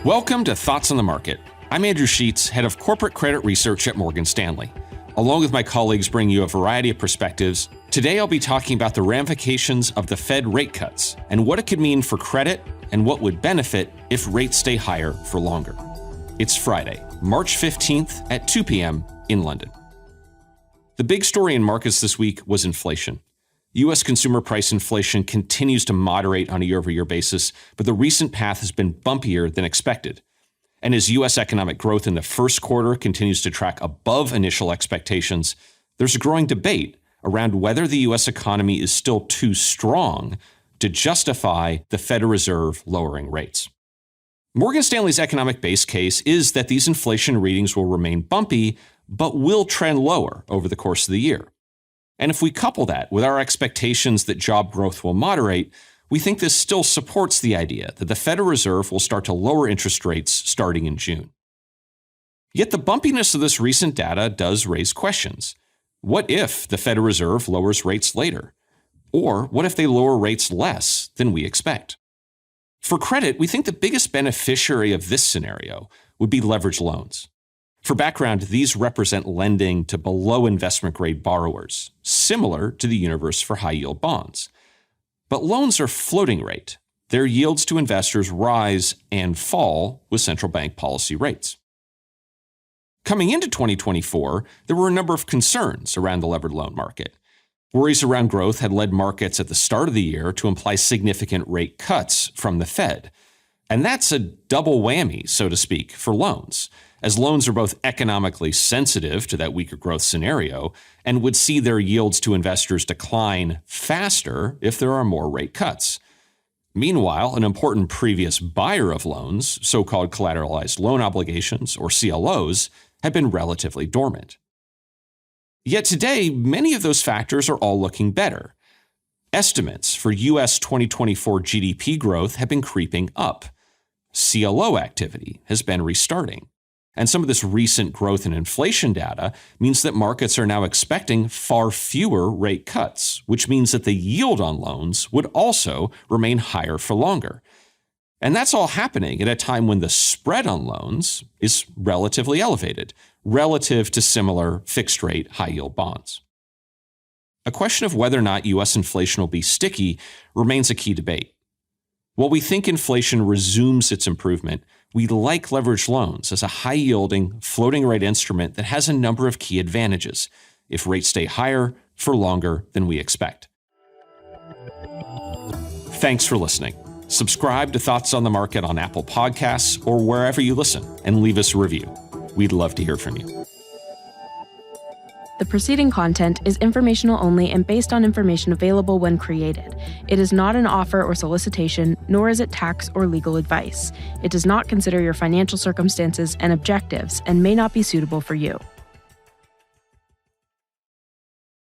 Welcome to Thoughts on the Market. I'm Andrew Sheets, head of corporate credit research at Morgan Stanley. Along with my colleagues bringing you a variety of perspectives, today I'll be talking about the ramifications of the Fed rate cuts and what it could mean for credit and what would benefit if rates stay higher for longer. It's Friday, March 15th at 2 p.m. in London. The big story in markets this week was inflation. U.S. consumer price inflation continues to moderate on a year-over-year basis, but the recent path has been bumpier than expected. And as U.S. economic growth in the first quarter continues to track above initial expectations, there's a growing debate around whether the U.S. economy is still too strong to justify the Federal Reserve lowering rates. Morgan Stanley's economic base case is that these inflation readings will remain bumpy, but will trend lower over the course of the year. And if we couple that with our expectations that job growth will moderate, we think this still supports the idea that the Federal Reserve will start to lower interest rates starting in June. Yet the bumpiness of this recent data does raise questions. What if the Federal Reserve lowers rates later? Or what if they lower rates less than we expect? For credit, we think the biggest beneficiary of this scenario would be leveraged loans. For background, these represent lending to below investment grade borrowers, similar to the universe for high yield bonds. But loans are floating rate. Their yields to investors rise and fall with central bank policy rates. Coming into 2024, there were a number of concerns around the levered loan market. Worries around growth had led markets at the start of the year to imply significant rate cuts from the Fed. And that's a double whammy, so to speak, for loans, as loans are both economically sensitive to that weaker growth scenario and would see their yields to investors decline faster if there are more rate cuts. Meanwhile, an important previous buyer of loans, so-called collateralized loan obligations, or CLOs, have been relatively dormant. Yet today, many of those factors are all looking better. Estimates for U.S. 2024 GDP growth have been creeping up. CLO activity has been restarting. And some of this recent growth in inflation data means that markets are now expecting far fewer rate cuts, which means that the yield on loans would also remain higher for longer. And that's all happening at a time when the spread on loans is relatively elevated, relative to similar fixed-rate high-yield bonds. A question of whether or not U.S. inflation will be sticky remains a key debate. While we think inflation resumes its improvement, we like leveraged loans as a high-yielding, floating-rate instrument that has a number of key advantages if rates stay higher for longer than we expect. Thanks for listening. Subscribe to Thoughts on the Market on Apple Podcasts or wherever you listen, and leave us a review. We'd love to hear from you. The preceding content is informational only and based on information available when created. It is not an offer or solicitation, nor is it tax or legal advice. It does not consider your financial circumstances and objectives and may not be suitable for you.